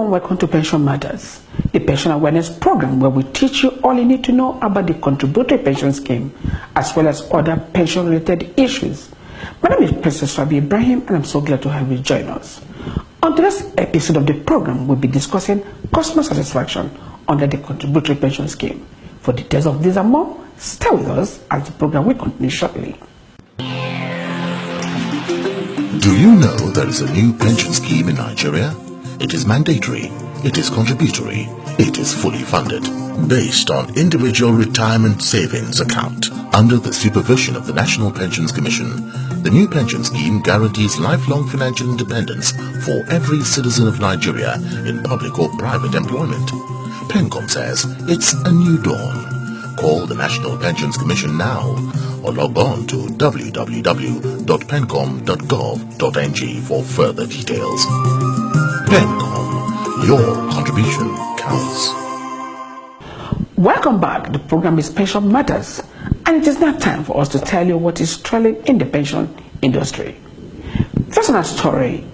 and welcome to Pension Matters, the pension awareness program where we teach you all you need to know about the contributory pension scheme as well as other pension-related issues. My name is Princess Rabi Ibrahim and I'm so glad to have you join us. On today's episode of the program, we'll be discussing customer satisfaction under the contributory pension scheme. For details of this and more, stay with us as the program will continue shortly. Do you know there is a new pension scheme in Nigeria? It is mandatory, it is contributory, it is fully funded, based on individual retirement savings account. Under the supervision of the National Pensions Commission, the new pension scheme guarantees lifelong financial independence for every citizen of Nigeria in public or private employment. PENCOM says it's a new dawn. Call the National Pensions Commission now or log on to www.pencom.gov.ng for further details. PENCOM, your contribution counts. Welcome back. The program is Pension Matters, and it is now time for us to tell you what is trailing in the pension industry. First on our story,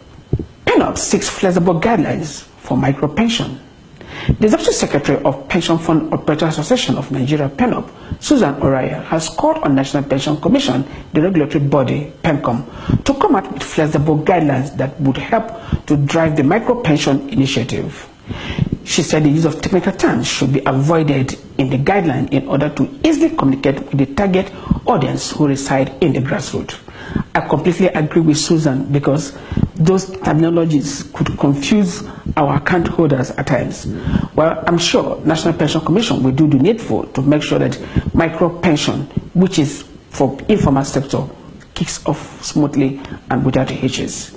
PENOP seeks flexible guidelines for micro-pension. The Executive Secretary of Pension Fund Operators Association of Nigeria, PENOP, Susan Oraya, has called on National Pension Commission, the regulatory body, PENCOM, to come out with flexible guidelines that would help to drive the micro-pension initiative. She said the use of technical terms should be avoided in the guideline in order to easily communicate with the target audience who reside in the grassroots. I completely agree with Susan because those terminologies could confuse our account holders at times. Well, I'm sure National Pension Commission will do the needful to make sure that micro pension, which is for informal sector, kicks off smoothly and without hitches.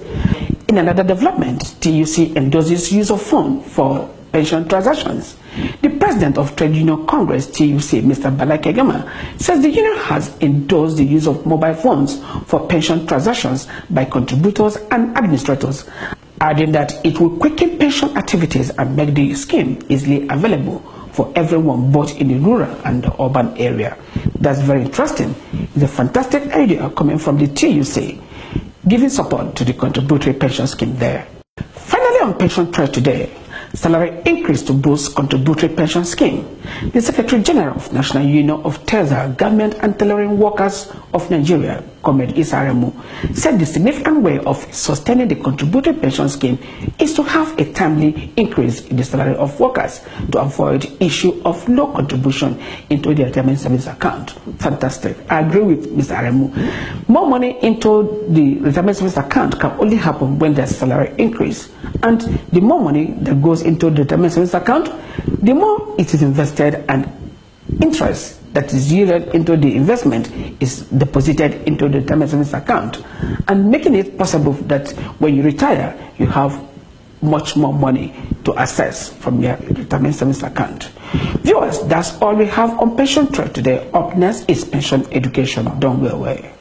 In another development, TUC endorses use of phone for pension transactions. The president of Trade Union Congress, TUC, Mr. Bala Kegama, says the union has endorsed the use of mobile phones for pension transactions by contributors and administrators, adding that it will quicken pension activities and make the scheme easily available for everyone, both in the rural and the urban area. That's very interesting. It's a fantastic idea coming from the TUC, giving support to the contributory pension scheme there. Finally, on Pension Trade today, salary increase to boost contributory pension scheme. The Secretary General of National Union of TESA, Government and Tailoring Workers of Nigeria, Comrade Isaremu, said the significant way of sustaining the contributory pension scheme is to have a timely increase in the salary of workers to avoid issue of low contribution into the retirement savings account. Fantastic. I agree with Mr. Aremu. More money into the retirement savings account can only happen when there's salary increase. And the more money that goes into the retirement savings account, the more it is invested and interest that is yielded into the investment is deposited into the retirement savings account, and making it possible that when you retire, you have much more money to access from your retirement savings account. Viewers, that's all we have on Pension Trade today. Up next is pension education. Don't go away.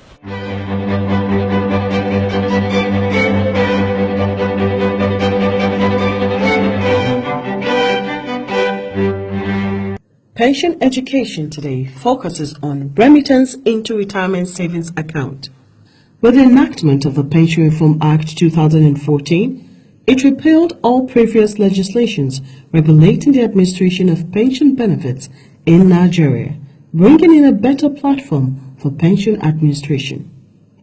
Pension education today focuses on remittance into retirement savings account. With the enactment of the Pension Reform Act 2014, it repealed all previous legislations regulating the administration of pension benefits in Nigeria, bringing in a better platform for pension administration.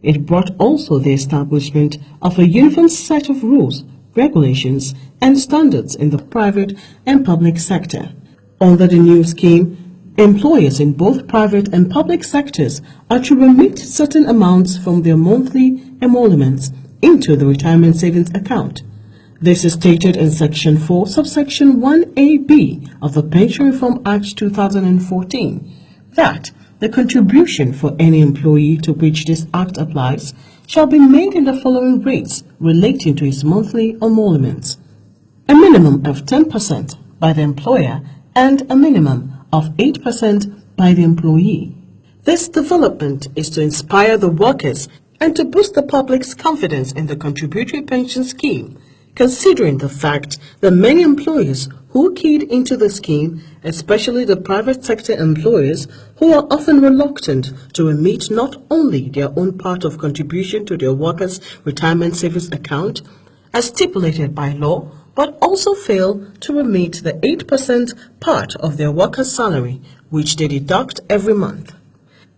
It brought also the establishment of a uniform set of rules, regulations, and standards in the private and public sector. Under the new scheme, employers in both private and public sectors are to remit certain amounts from their monthly emoluments into the retirement savings account. This is stated in Section 4, subsection 1AB of the Pension Reform Act 2014, that the contribution for any employee to which this act applies shall be made in the following rates relating to his monthly emoluments: a minimum of 10% by the employer and a minimum of 8% by the employee. This development is to inspire the workers and to boost the public's confidence in the contributory pension scheme, considering the fact that many employers who keyed into the scheme, especially the private sector employers, who are often reluctant to remit not only their own part of contribution to their workers' retirement savings account, as stipulated by law, but also fail to remit the 8% part of their worker's salary, which they deduct every month.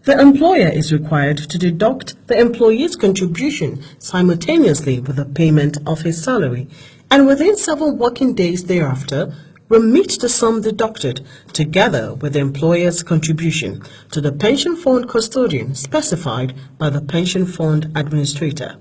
The employer is required to deduct the employee's contribution simultaneously with the payment of his salary, and within 7 working days thereafter, remit the sum deducted together with the employer's contribution to the pension fund custodian specified by the pension fund administrator.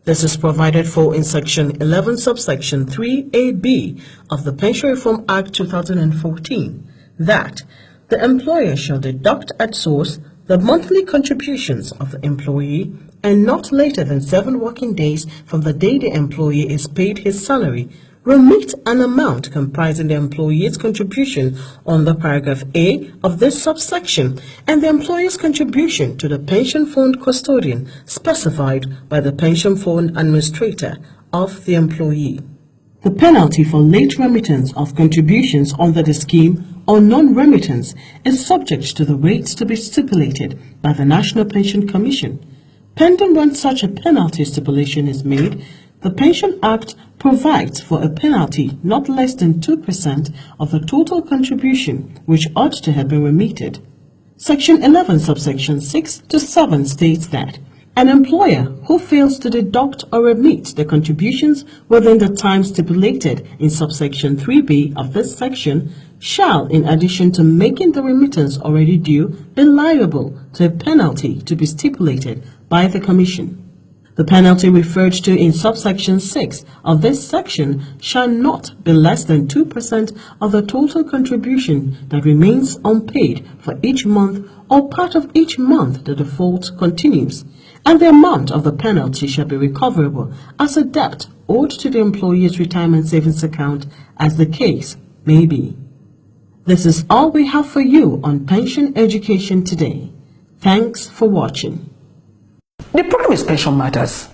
This is provided for in Section 11, subsection 3AB of the Pension Reform Act 2014, that the employer shall deduct at source the monthly contributions of the employee and not later than 7 working days from the day the employee is paid his salary, remit an amount comprising the employee's contribution under paragraph A of this subsection and the employer's contribution to the pension fund custodian specified by the pension fund administrator of the employee. The penalty for late remittance of contributions under the scheme or non-remittance is subject to the rates to be stipulated by the National Pension Commission. Pending when such a penalty stipulation is made, the Pension Act provides for a penalty not less than 2% of the total contribution which ought to have been remitted. Section 11, subsection 6 to 7 states that an employer who fails to deduct or remit the contributions within the time stipulated in subsection 3B of this section shall, in addition to making the remittance already due, be liable to a penalty to be stipulated by the Commission. The penalty referred to in subsection 6 of this section shall not be less than 2% of the total contribution that remains unpaid for each month or part of each month the default continues, and the amount of the penalty shall be recoverable as a debt owed to the employee's retirement savings account as the case may be. This is all we have for you on pension education today. Thanks for watching. The program is Pension Matters,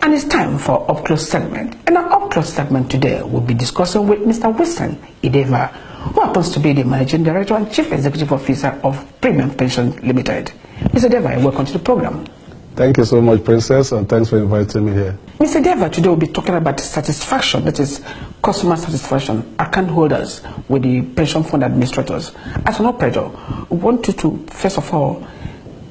and it's time for Up Close segment. In our Up Close segment today, we'll be discussing with Mr. Wilson Ideva, who happens to be the Managing Director and Chief Executive Officer of Premium Pension Limited. Mr. Ideva, welcome to the program. Thank you so much, Princess, and thanks for inviting me here. Mr. Ideva, today we'll be talking about satisfaction, that is customer satisfaction, account holders with the pension fund administrators. As an operator, we want you to, first of all,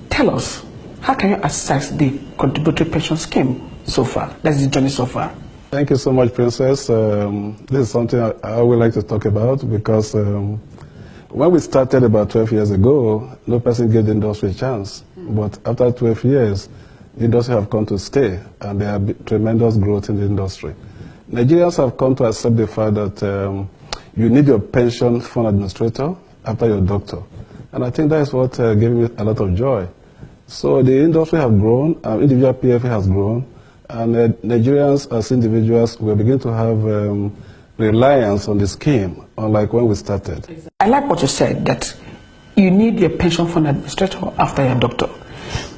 tell us, how can you assess the contributory pension scheme so far? That's the journey so far. Thank you so much, Princess. This is something I would like to talk about because when we started about 12 years ago, no person gave the industry a chance. But after 12 years, the industry have come to stay, and there have been tremendous growth in the industry. Nigerians have come to accept the fact that you need your pension fund administrator after your doctor. And I think that is what gave me a lot of joy. So the industry has grown, individual PFA has grown, and Nigerians as individuals will begin to have reliance on the scheme, unlike when we started. I like what you said, that you need your pension fund administrator after your doctor.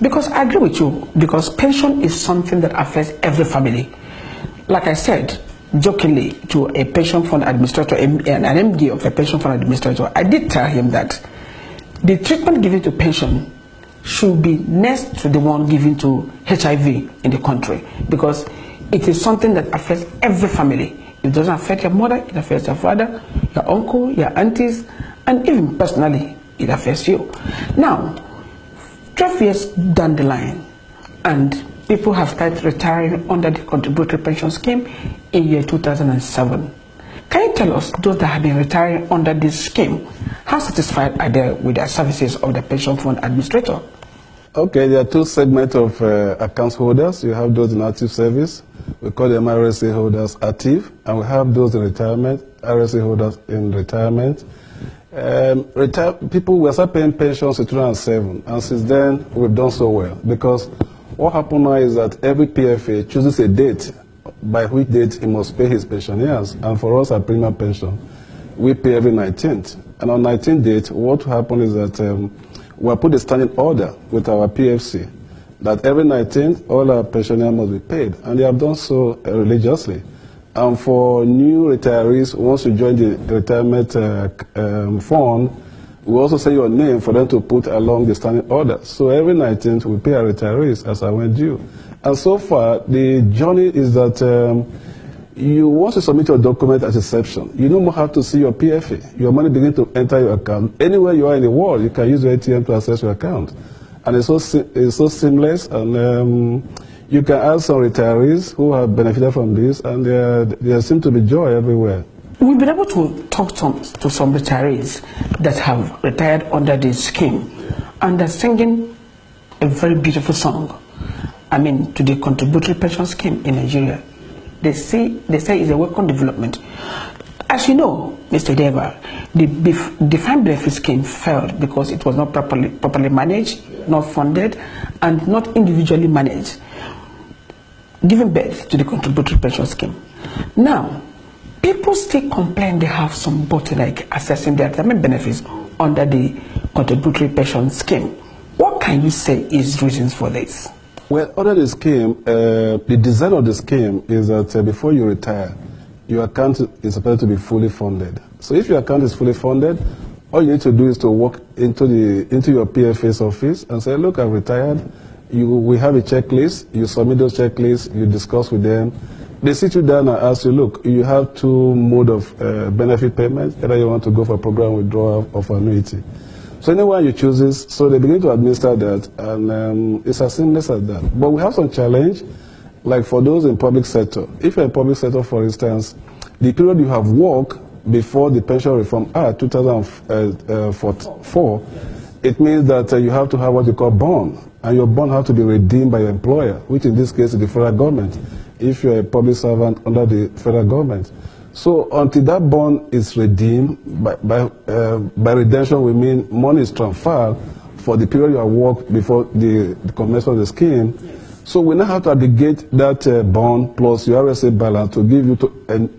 Because I agree with you, because pension is something that affects every family. Like I said, jokingly to a pension fund administrator, an MD of a pension fund administrator, I did tell him that the treatment given to pension should be next to the one given to HIV in the country, because it is something that affects every family. It doesn't affect your mother, it affects your father, your uncle, your aunties, and even personally, it affects you. Now, 12 years down the line, and people have started retiring under the contributory pension scheme in year 2007. Can you tell us, those that have been retiring under this scheme, how satisfied are they with the services of the pension fund administrator? Okay, there are 2 segments of account holders. You have those in active service, we call them RSA holders active, and we have those in retirement, RSA holders in retirement. People were start paying pensions in 2007, and since then we've done so well, because what happened now is that every PFA chooses a date by which date he must pay his pensioners, and for us at Premium Pension, we pay every 19th. And on 19th date, what will happen is that we'll put a standing order with our PFC that every 19th all our pensioners must be paid, and they have done so religiously. And for new retirees, once you join the retirement fund, we also say your name for them to put along the standing order. So every 19th we pay our retirees as I went due. And so far, the journey is that once you submit your document at inception, you no more have to see your PFA. Your money begins to enter your account. Anywhere you are in the world, you can use your ATM to access your account. And it's so seamless, and you can ask some retirees who have benefited from this, and there seems to be joy everywhere. We've been able to talk to some retirees that have retired under this scheme, and they're singing a very beautiful song. I mean, to the contributory pension scheme in Nigeria. They say it's a welcome development. As you know, Mr. Deva, the defined benefit scheme failed because it was not properly managed, not funded, and not individually managed, giving birth to the contributory pension scheme. Now, people still complain they have some bottleneck assessing their retirement benefits under the contributory pension scheme. What can you say is reasons for this? Well, under the scheme, the design of the scheme is that before you retire, your account is supposed to be fully funded. So if your account is fully funded, all you need to do is to walk into your PFA's office and say, look, I've retired. We have a checklist. You submit those checklists. You discuss with them. They sit you down and ask you, look, you have two modes of benefit payment. Either you want to go for a program withdrawal or for annuity. So anyone you choose this, so they begin to administer that, and it's as seamless as that. But we have some challenge, like for those in public sector. If you're in public sector, for instance, the period you have worked before the Pension Reform Act 2004, it means that you have to have what you call bond, and your bond has to be redeemed by your employer, which in this case is the federal government, if you're a public servant under the federal government. So until that bond is redeemed, by redemption we mean money is transferred for the period you have worked before the commencement of the scheme. So we now have to aggregate that bond plus your RSA balance to give you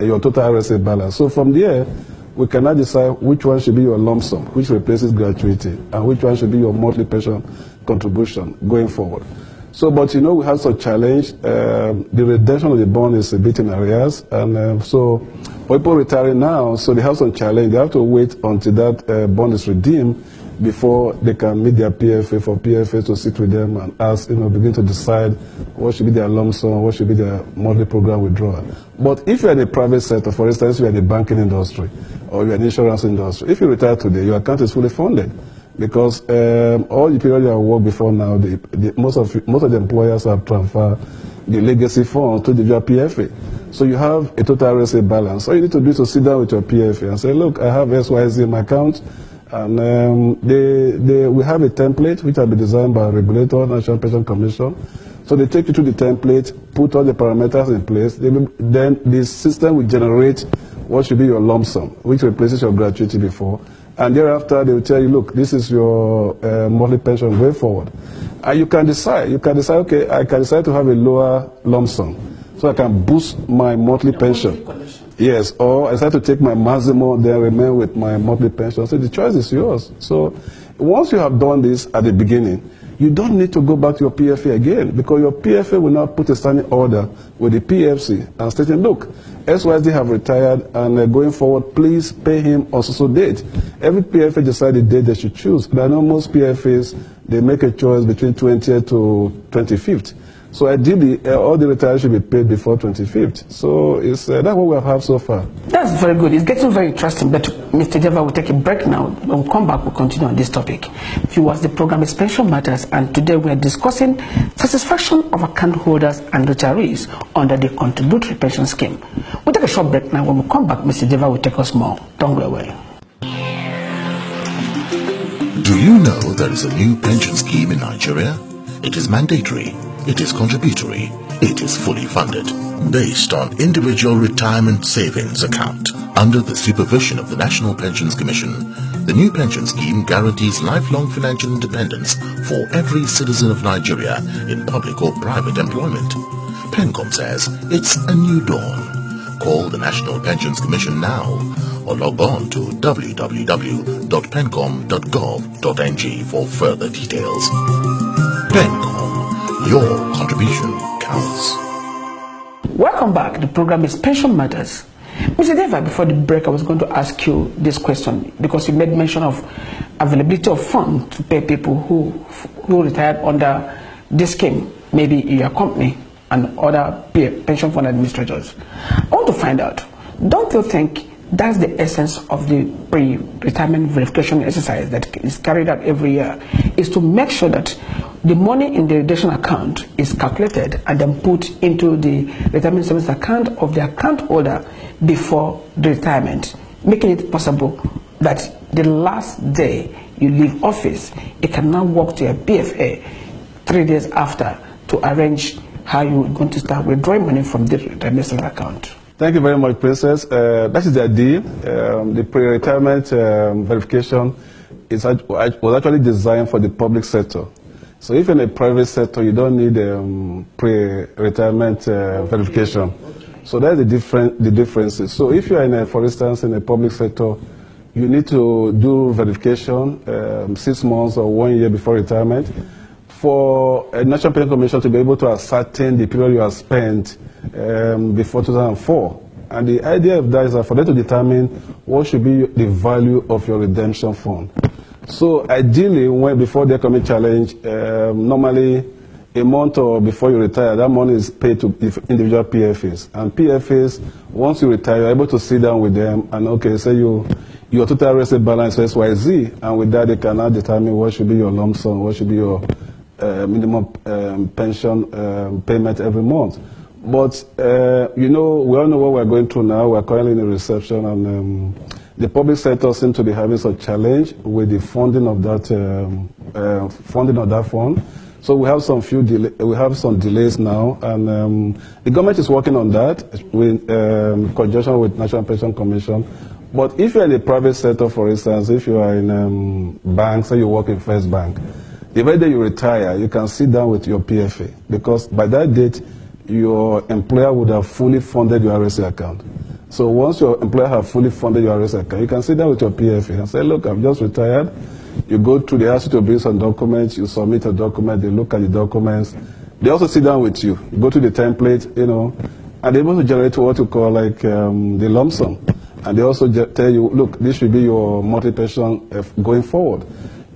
your total RSA balance. So from there, we can now decide which one should be your lump sum, which replaces gratuity, and which one should be your monthly pension contribution going forward. So, but you know, we have some challenge. The redemption of the bond is a bit in arrears, and so people retiring now, so they have some challenge. They have to wait until that bond is redeemed before they can meet their PFA, for PFA to sit with them and ask, begin to decide what should be their lump sum, what should be their monthly program withdrawal. But if you're in the private sector, for instance, you're in the banking industry or you're in the insurance industry, if you retire today, your account is fully funded. Because all the period you have worked before now, most of the employers have transferred the legacy funds to the PFA. So you have a total RSA balance. All you need to do is to sit down with your PFA and say, look, I have XYZ in my account, and we have a template which has been designed by a regulator, National Pension Commission. So they take you through the template, put all the parameters in place, then the system will generate what should be your lump sum, which replaces your gratuity before. And thereafter, they will tell you, look, this is your monthly pension going forward. And you can decide, okay, I can decide to have a lower lump sum, so I can boost my monthly pension. Yes, or I decide to take my maximum, then remain with my monthly pension. So the choice is yours. So once you have done this at the beginning, you don't need to go back to your PFA again, because your PFA will now put a standing order with the PFC and stating, look, XYZ have retired, and going forward, please pay him on so date. Every PFA decides the date they should choose. But I know most PFAs, they make a choice between 20th to 25th. So ideally, all the retirees should be paid before 25th. So it's that's what we have had so far. That's very good. It's getting very interesting. But Mr. Deva will take a break now. When we come back, we'll continue on this topic. Viewers, the program is Pension Matters, and today we are discussing satisfaction of account holders and retirees under the contributory pension scheme. We'll take a short break now. When we come back, Mr. Deva will take us more. Don't go away. Do you know there is a new pension scheme in Nigeria? It is mandatory. It is contributory. It is fully funded, based on individual retirement savings account. Under the supervision of the National Pensions Commission, the new pension scheme guarantees lifelong financial independence for every citizen of Nigeria in public or private employment. PENCOM says it's a new dawn. Call the National Pensions Commission now or log on to www.pencom.gov.ng for further details. PENCOM. Your contribution counts. Welcome back. The program is Pension Matters. Mr. Deva, before the break, I was going to ask you this question because you made mention of availability of funds to pay people who retired under this scheme, maybe in your company and other pension fund administrators. I want to find out, don't you think that's the essence of the pre-retirement verification exercise that is carried out every year, is to make sure that the money in the redemption account is calculated and then put into the retirement savings account of the account holder before the retirement, making it possible that the last day you leave office, you can now walk to your PFA 3 days after to arrange how you're going to start withdrawing money from the retirement savings account. Thank you very much, Princess. That is the idea. The pre-retirement verification was actually designed for the public sector. So if in a private sector, you don't need pre-retirement verification. So that's the differences. So if you're for instance, in a public sector, you need to do verification 6 months or 1 year before retirement for a National Pension Commission to be able to ascertain the period you have spent before 2004. And the idea of that is that for them to determine what should be the value of your redemption fund. So ideally, before the economic challenge, normally a month or before you retire, that money is paid to individual PFAs. And PFAs, once you retire, you're able to sit down with them and, okay, say your total received balance is XYZ, and with that they can now determine what should be your lump sum, what should be your minimum pension payment every month. But, we all know what we're going through now. We're currently in a recession, and the public sector seems to be having some challenge with the funding of that fund. So we have some delays now, and the government is working on that in conjunction with National Pension Commission. But if you're in the private sector, for instance, if you are in banks, say you work in First Bank, the very day you retire, you can sit down with your PFA, because by that date, your employer would have fully funded your RSA account. So once your employer has fully funded your RSA account, you can sit down with your PFA and say, look, I've just retired. You go through, they ask you to bring some documents, you submit a document, they look at the documents. They also sit down with you. You go to the template, and they're able to generate what you call like the lump sum. And they also tell you, look, this should be your monthly pension going forward.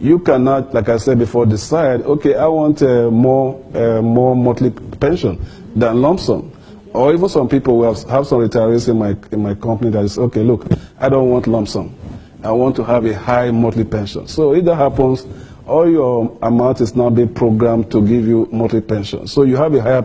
You cannot, like I said before, decide, okay, I want more monthly pension than lump sum. Or even some people will have some retirees in my company that is, okay, look, I don't want lump sum. I want to have a high monthly pension. So if that happens, all your amount is now being programmed to give you monthly pension. So you have a higher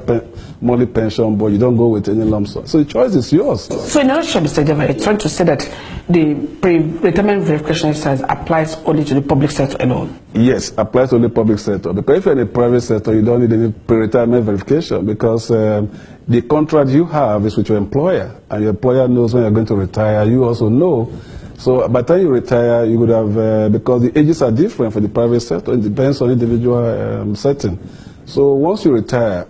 monthly pension, but you don't go with any lump sum. So the choice is yours. So in a nutshell, Mr. Java, you're trying to say that the pre-retirement verification exercise applies only to the public sector alone? Yes, applies to the public sector. Because if you're in the private sector, you don't need any pre-retirement verification, because the contract you have is with your employer, and your employer knows when you're going to retire. You also know. So by the time you retire, you would have, because the ages are different for the private sector, it depends on individual setting. So once you retire,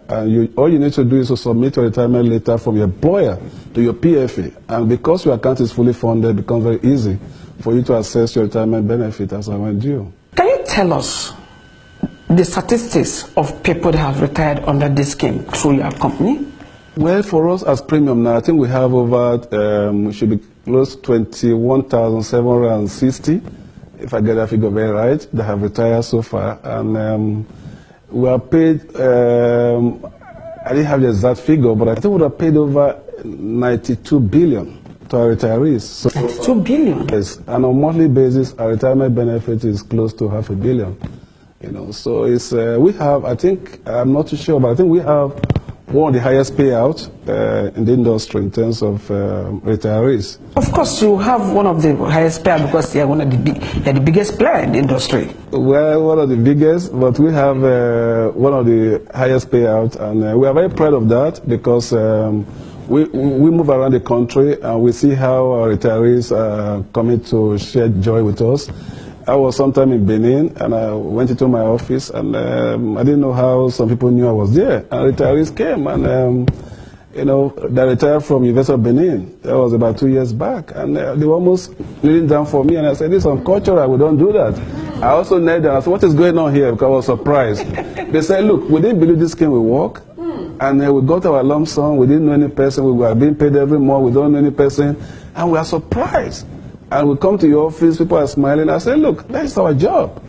all you need to do is to submit your retirement letter from your employer to your PFA. And because your account is fully funded, it becomes very easy for you to access your retirement benefit as and when due. Can you tell us the statistics of people that have retired under this scheme through your company? Well, for us as Premium now, I think we have over, we should be close to 21,760, if I get that figure very right, that have retired so far. And we are paid, I didn't have the exact figure, but I think we are paid over 92 billion to our retirees. So, 92 billion? Yes, and on a monthly basis, our retirement benefit is close to $500 million. So it's, we have, I think, I'm not too sure, but I think we have one of the highest payouts in the industry in terms of retirees. Of course, you have one of the highest payouts because you're one of the biggest player in the industry. Well, one of the biggest, but we have one of the highest payouts, and we are very proud of that, because we move around the country and we see how our retirees are coming to share joy with us. I was sometime in Benin, and I went into my office, and I didn't know how some people knew I was there. And retirees came, and they retired from University of Benin. That was about 2 years back, and they were almost kneeling down for me, and I said, this is uncultural, we don't do that. I also knelt down, I said, what is going on here? Because I was surprised. They said, look, we didn't believe this scheme will work, and we got our lump sum, we didn't know any person, we were being paid every month, we don't know any person, and we are surprised. And we come to your office, people are smiling. I say, look, that's our job.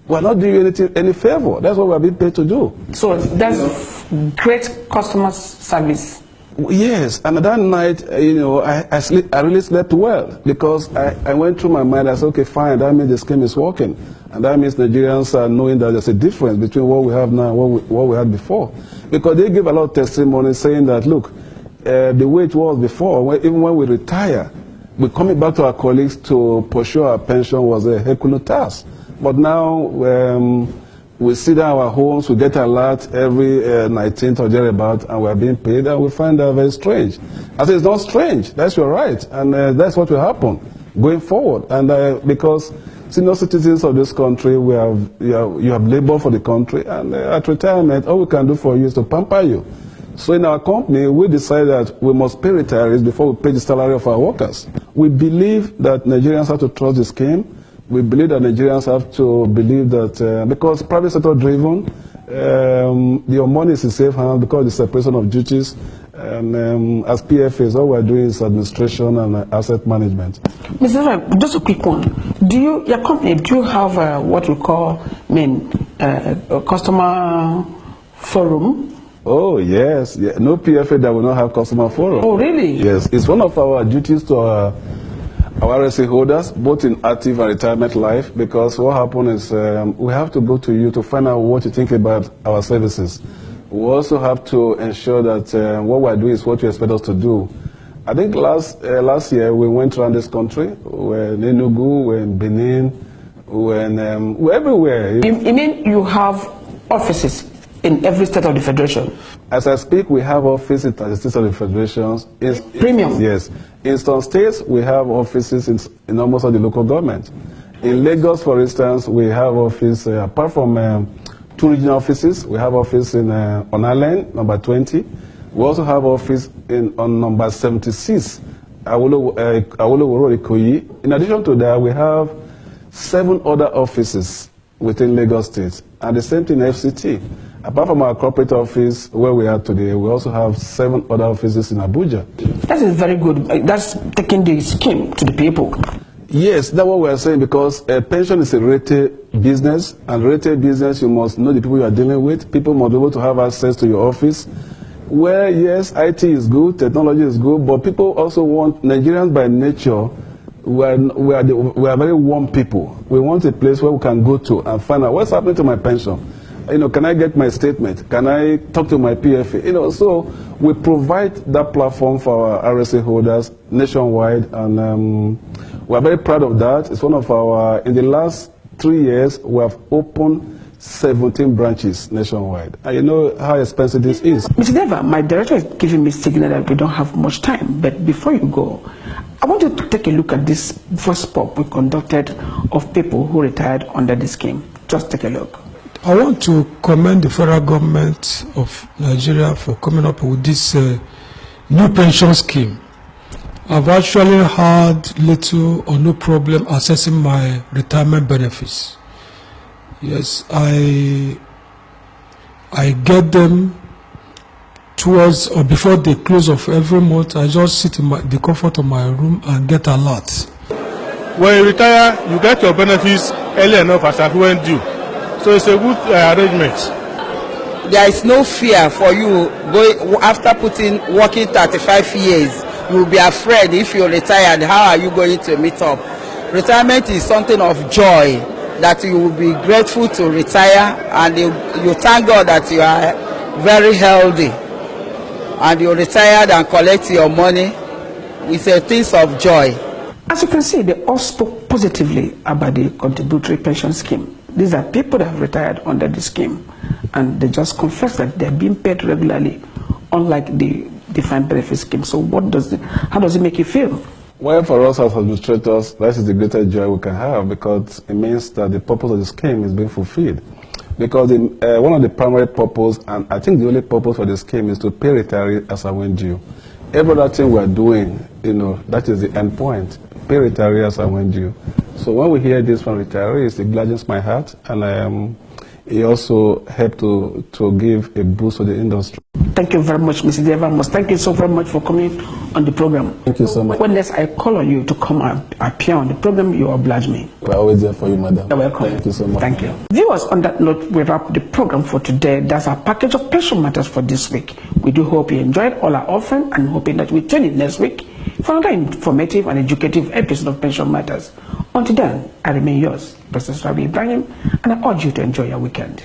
we're not doing anything, any favor. That's what we're being paid to do. So that's great customer service. Yes, and that night, I really slept well because I went through my mind. I said, okay, fine, that means the scheme is working. And that means Nigerians are knowing that there's a difference between what we have now and what we had before. Because they give a lot of testimony saying that, look, the way it was before, even when we retire, we're coming back to our colleagues to pursue our pension was a Herculean task. But now we sit down our homes, we get a alert every 19th or thereabout, and we're being paid, and we find that very strange. I say it's not strange, that's your right, and that's what will happen going forward. And because senior citizens of this country, you have labored for the country, and at retirement, all we can do for you is to pamper you. So in our company, we decided that we must pay retirees before we pay the salary of our workers. We believe that Nigerians have to trust the scheme. We believe that Nigerians have to believe that, because private sector driven, your money is in safe hands because of the separation of duties. And as PFAs, all we're doing is administration and asset management. Mr. Rai, just a quick one. Your company, do you have what we call customer forum? Oh, yes. Yeah. No PFA that will not have customer forum. Oh, really? Yes. It's one of our duties to our RSA holders, both in active and retirement life, because what happens is we have to go to you to find out what you think about our services. We also have to ensure that what we're doing is what you expect us to do. I think last year we went around this country. We're in Enugu, we're in Benin, we're everywhere. You mean you have offices in every state of the federation? As I speak, we have offices in the states of the federations. Premium? Yes. In some states, we have offices in almost all the local government. In Lagos, for instance, we have office, apart from 2 regional offices, we have office on Island, number 20. We also have office on number 76, Awolowo Road, Ikoyi. In addition to that, we have 7 other offices within Lagos State, and the same thing in FCT. Apart from our corporate office where we are today, we also have 7 other offices in Abuja. That is very good. That's taking the scheme to the people. Yes, that's what we are saying, because pension is a rated business, and rated business, you must know the people you are dealing with. People must be able to have access to your office. Where, yes, IT is good, technology is good, but people also want, Nigerians by nature, we are very warm people. We want a place where we can go to and find out what's happening to my pension. Can I get my statement? Can I talk to my PFA? So we provide that platform for our RSA holders nationwide, and we're very proud of that. It's one of our, in the last 3 years, we have opened 17 branches nationwide. And you know how expensive this is. Mr. Deva, my director is giving me signal that we don't have much time, but before you go, I want you to take a look at this voice pop we conducted of people who retired under the scheme. Just take a look. I want to commend the federal government of Nigeria for coming up with this new pension scheme. I've actually had little or no problem accessing my retirement benefits. Yes, I get them towards or before the close of every month. I just sit in the comfort of my room and get a lot. When you retire, you get your benefits early enough as affluent due. So it's a good arrangement. There is no fear for you going after working 35 years. You will be afraid if you're retired, how are you going to meet up? Retirement is something of joy that you will be grateful to retire, and you thank God that you are very healthy and you retired and collect your money with a things of joy. As you can see, they all spoke positively about the contributory pension scheme. These are people that have retired under the scheme, and they just confess that they're being paid regularly, unlike the defined benefit scheme. So how does it make you feel? Well, for us as administrators, that is the greatest joy we can have, because it means that the purpose of the scheme is being fulfilled. Because one of the primary purposes, and I think the only purpose for the scheme, is to pay retirees as and when due. Every other thing we are doing, that is the end point. Pay retirees as and when due. So when we hear this from retirees, it gladdens my heart, and he also helped to give a boost to the industry. Thank you very much, Mr. Devamos. Thank you so very much for coming on the program. Thank you so much. When next I call on you to come and appear on the program, you oblige me. We're always there for you, madam. You're welcome. Thank you so much. Thank you. Viewers, on that note, we wrap the program for today. That's our package of pension matters for this week. We do hope you enjoyed all our offering and hoping that we tune in next week for another informative and educative episode of Pension Matters. Until then, I remain yours, Professor Rabi Ibrahim, and I urge you to enjoy your weekend.